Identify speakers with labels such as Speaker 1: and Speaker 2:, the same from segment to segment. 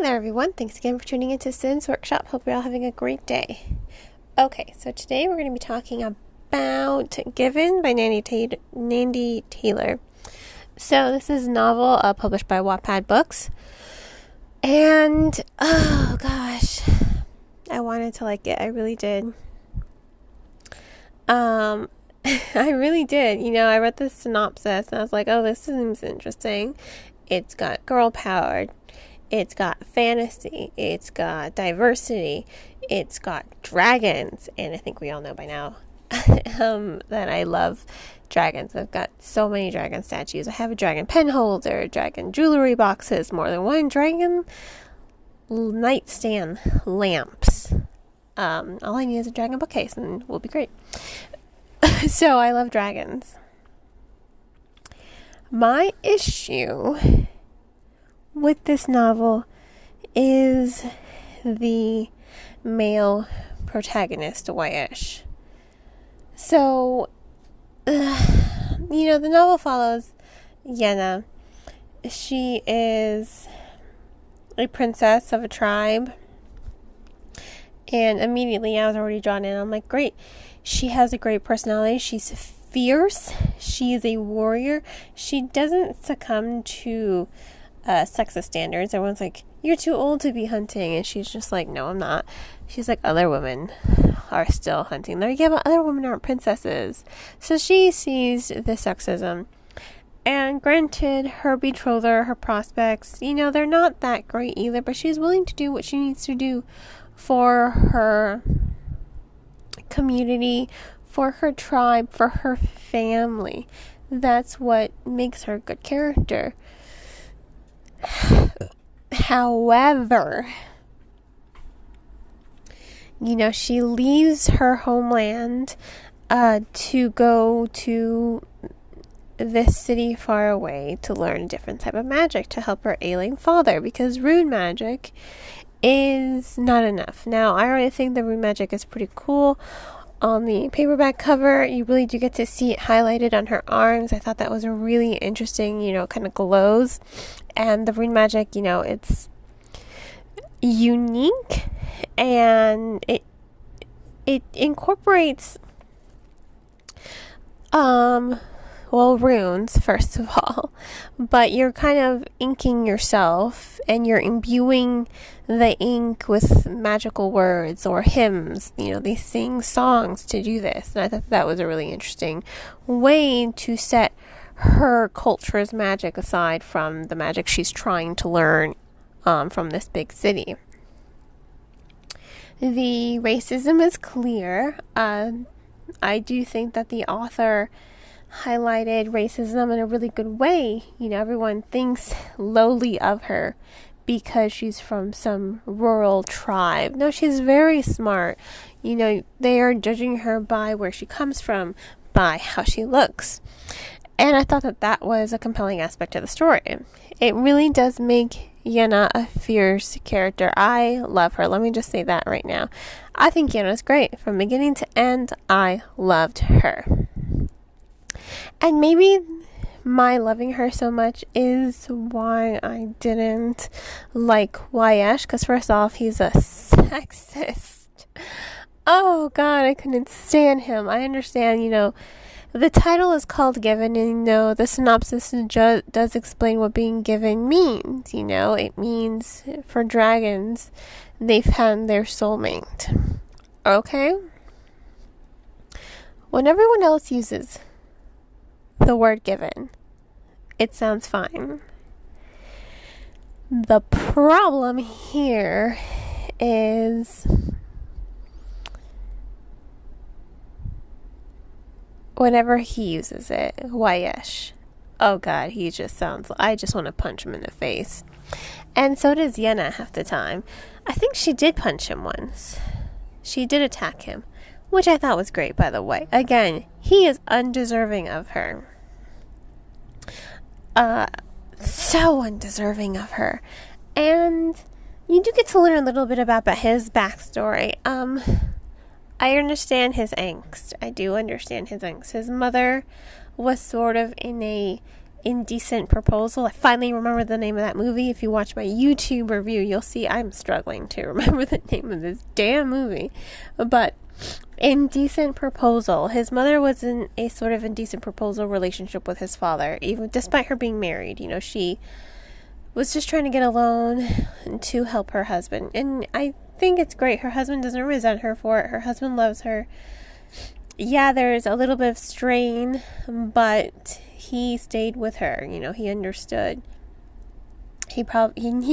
Speaker 1: there, everyone. Thanks again for tuning into Sin's Workshop. Hope you're all having a great day. Okay, so today we're going to be talking about Given by Nandi Taylor. So this is a novel published by Wattpad Books. And, oh gosh, I wanted to like it. I really did. I really did. I read the synopsis and I was like, oh, this seems interesting. It's got girl power. It's got fantasy. It's got diversity. It's got dragons. And I think we all know by now that I love dragons. I've got so many dragon statues. I have a dragon pen holder, dragon jewelry boxes, more than one dragon nightstand lamps. All I need is a dragon bookcase and we'll be great. So I love dragons. My issue with this novel is the male protagonist, Wyash. So, the novel follows Yenna. She is a princess of a tribe. And immediately I was already drawn in. I'm like, great. She has a great personality. She's fierce. She is a warrior. She doesn't succumb to sexist standards. Everyone's like, you're too old to be hunting. And she's just like, no, I'm not. She's like, other women are still hunting. They're like, yeah, but other women aren't princesses. So she sees the sexism. And granted, her betrother, her prospects, they're not that great either. But she's willing to do what she needs to do for her community, for her tribe, for her family. That's what makes her a good character. However, she leaves her homeland to go to this city far away to learn a different type of magic to help her ailing father, because rune magic is not enough. Now, I already think the rune magic is pretty cool. On the paperback cover, you really do get to see it highlighted on her arms. I thought that was a really interesting, kind of glows. And the rune magic, it's unique and it incorporates runes, first of all, but you're kind of inking yourself and you're imbuing the ink with magical words or hymns. They sing songs to do this, and I thought that was a really interesting way to set her culture's magic aside from the magic she's trying to learn from this big city. The racism is clear. I do think that the author highlighted racism in a really good way. Everyone thinks lowly of her because she's from some rural tribe. No, she's very smart. They are judging her by where she comes from, by how she looks. And I thought that was a compelling aspect of the story. It really does make Yenna a fierce character. I love her. Let me just say that right now. I think Yenna's great. From beginning to end, I loved her. And maybe my loving her so much is why I didn't like Wyash, because first off, he's a sexist. Oh God, I couldn't stand him. I understand, the title is called Given, and the synopsis does explain what being given means. It means for dragons, they've found their soulmate. Okay? When everyone else uses the word given, it sounds fine. The problem here is whenever he uses it, Wyash, oh God, he just sounds, I just want to punch him in the face. And so does Yenna half the time. I think she did punch him once. She did attack him, which I thought was great, by the way. Again, he is undeserving of her. So undeserving of her. And you do get to learn a little bit about his backstory. I understand his angst. I do understand his angst. His mother was sort of in a Indecent Proposal. I finally remember the name of that movie. If you watch my YouTube review, you'll see I'm struggling to remember the name of this damn movie. But Indecent Proposal. His mother was in a sort of indecent proposal relationship with his father, even despite her being married. She was just trying to get a loan to help her husband. And I think it's great. Her husband doesn't resent her for it. Her husband loves her. Yeah, there's a little bit of strain, but he stayed with her. He understood. He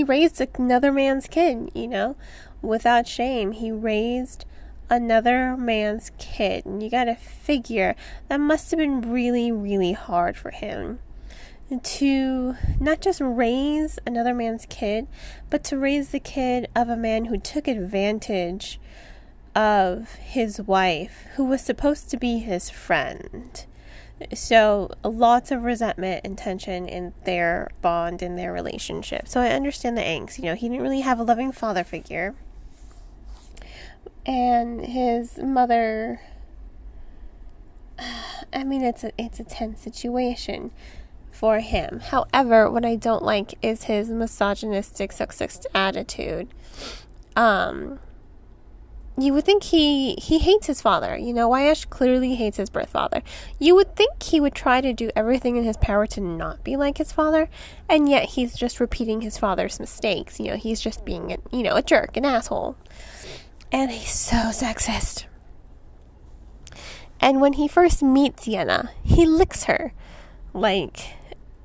Speaker 1: raised another man's kid, without shame. He raised another man's kid. And you gotta figure that must have been really, really hard for him to not just raise another man's kid, but to raise the kid of a man who took advantage of his wife, who was supposed to be his friend. So lots of resentment and tension in their bond, in their relationship. So I understand the angst. He didn't really have a loving father figure. And his mother, it's a tense situation for him. However, what I don't like is his misogynistic, sexist attitude. You would think he hates his father. Wyatt clearly hates his birth father. You would think he would try to do everything in his power to not be like his father, and yet he's just repeating his father's mistakes. He's just being, a jerk, an asshole. And he's so sexist. And when he first meets Yenna, he licks her.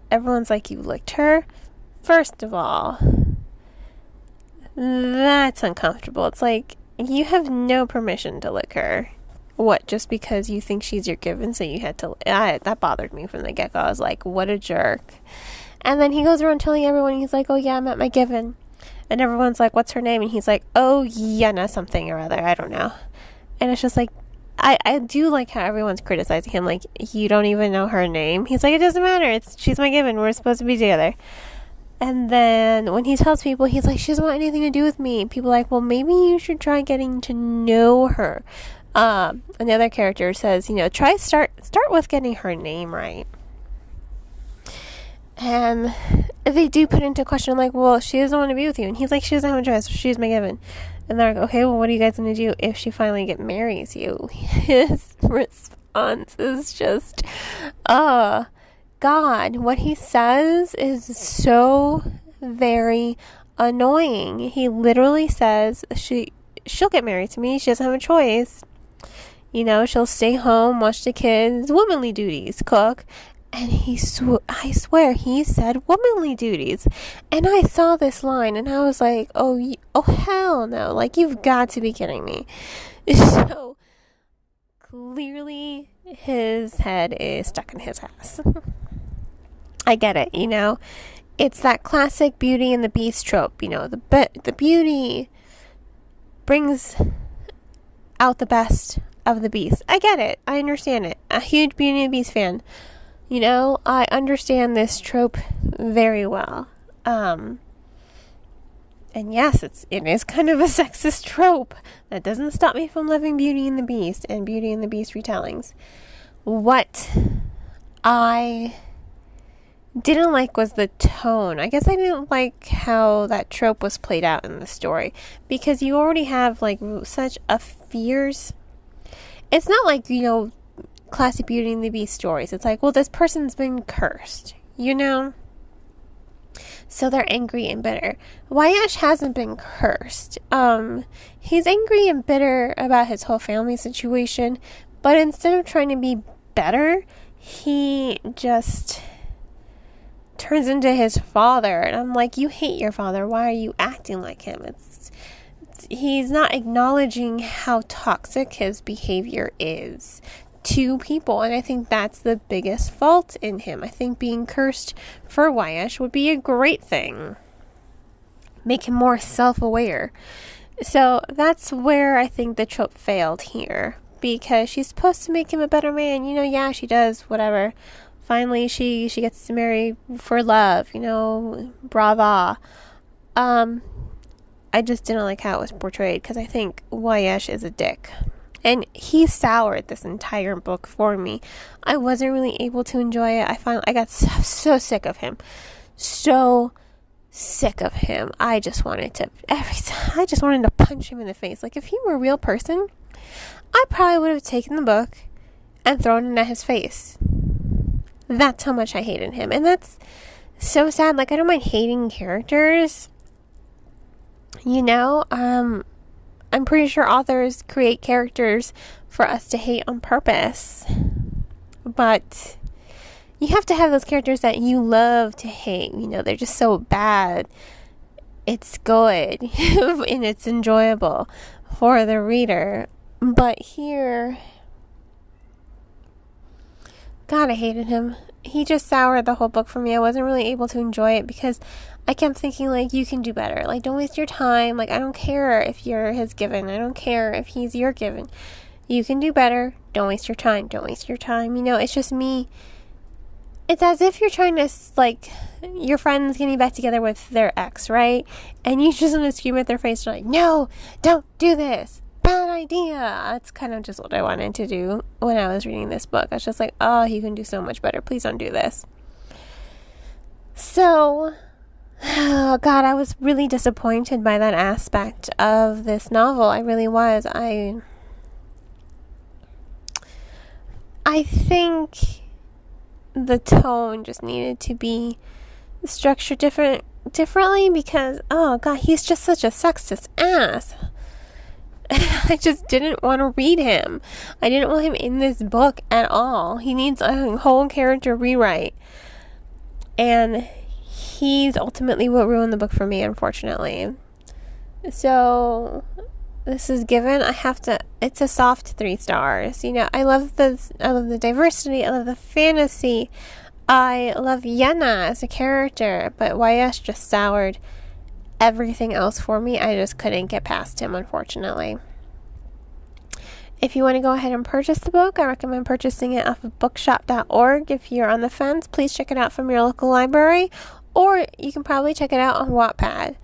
Speaker 1: Everyone's like, you licked her? First of all, that's uncomfortable. It's like, you have no permission to lick her. What, just because you think she's your given, so you had to... that bothered me from the get-go. I was like, what a jerk. And then he goes around telling everyone, he's like, oh yeah, I'm at my given. And everyone's like, what's her name? And he's like, oh, Yenna something or other. I don't know. And it's just like, I do like how everyone's criticizing him. Like, you don't even know her name. He's like, it doesn't matter. She's my given. We're supposed to be together. And then when he tells people, he's like, she doesn't want anything to do with me. People are like, well, maybe you should try getting to know her. Another character says, start with getting her name right. And they do put into question, like, well, she doesn't want to be with you. And he's like, she doesn't have a choice. She's my given. And they're like, okay, well, what are you guys going to do if she finally marries you? His response is just, God, what he says is so very annoying. He literally says she'll get married to me. She doesn't have a choice. She'll stay home, watch the kids, womanly duties, cook. And I swear he said womanly duties. And I saw this line and I was like, oh hell no. Like, you've got to be kidding me. So clearly his head is stuck in his ass. I get it, It's that classic Beauty and the Beast trope, the beauty brings out the best of the beast. I get it. I understand it. A huge Beauty and the Beast fan. I understand this trope very well. And yes, it is kind of a sexist trope. That doesn't stop me from loving Beauty and the Beast and Beauty and the Beast retellings. What I didn't like was the tone. I guess I didn't like how that trope was played out in the story, because you already have such a fierce... It's not like, classic Beauty and the Beast stories. It's like, well, this person's been cursed, so they're angry and bitter. Wyatt hasn't been cursed. He's angry and bitter about his whole family situation, but instead of trying to be better, he just turns into his father. And I'm like, you hate your father. Why are you acting like him? He's not acknowledging how toxic his behavior is to people, and I think that's the biggest fault in him. I think being cursed for Wyatt would be a great thing. Make him more self-aware. So that's where I think the trope failed here, because she's supposed to make him a better man. Yeah, she does, whatever. Finally, she gets to marry for love, brava. I just didn't like how it was portrayed, because I think Wyatt is a dick. And he soured this entire book for me. I wasn't really able to enjoy it. I got so sick of him. So sick of him. I just wanted to punch him in the face. Like, if he were a real person, I probably would have taken the book and thrown it at his face. That's how much I hated him. And that's so sad. Like, I don't mind hating characters. You know, I'm pretty sure authors create characters for us to hate on purpose. But you have to have those characters that you love to hate. You know, they're just so bad. It's good and it's enjoyable for the reader. But here, God, I hated him. He just soured the whole book for me. I wasn't really able to enjoy it because I kept thinking, like, you can do better. Like, don't waste your time. Like, I don't care if you're his given. I don't care if he's your given. You can do better. Don't waste your time. Don't waste your time. You know, it's just me. It's as if you're trying to, like, your friend's getting back together with their ex, right? And you just want to scream at their face, like, no, don't do this. Bad idea. That's kind of just what I wanted to do when I was reading this book. I was just like, oh, you can do so much better. Please don't do this. So, oh God, I was really disappointed by that aspect of this novel. I really was. I think the tone just needed to be structured differently because, oh God, he's just such a sexist ass. I just didn't want to read him. I didn't want him in this book at all. He needs a whole character rewrite. And he's ultimately what ruined the book for me, unfortunately. So, this is given. It's a soft 3 stars. You know, I love the diversity. I love the fantasy. I love Yenna as a character. But YS just soured everything else for me. I just couldn't get past him, unfortunately. If you want to go ahead and purchase the book, I recommend purchasing it off of bookshop.org. If you're on the fence, please check it out from your local library, or you can probably check it out on Wattpad.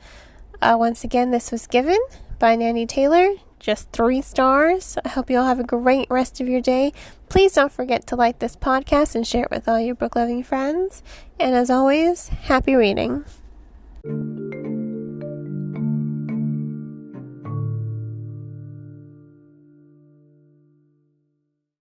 Speaker 1: Once again, this was Given by Nanny Taylor, just 3 stars. I hope you all have a great rest of your day. Please don't forget to like this podcast and share it with all your book-loving friends. And as always, happy reading.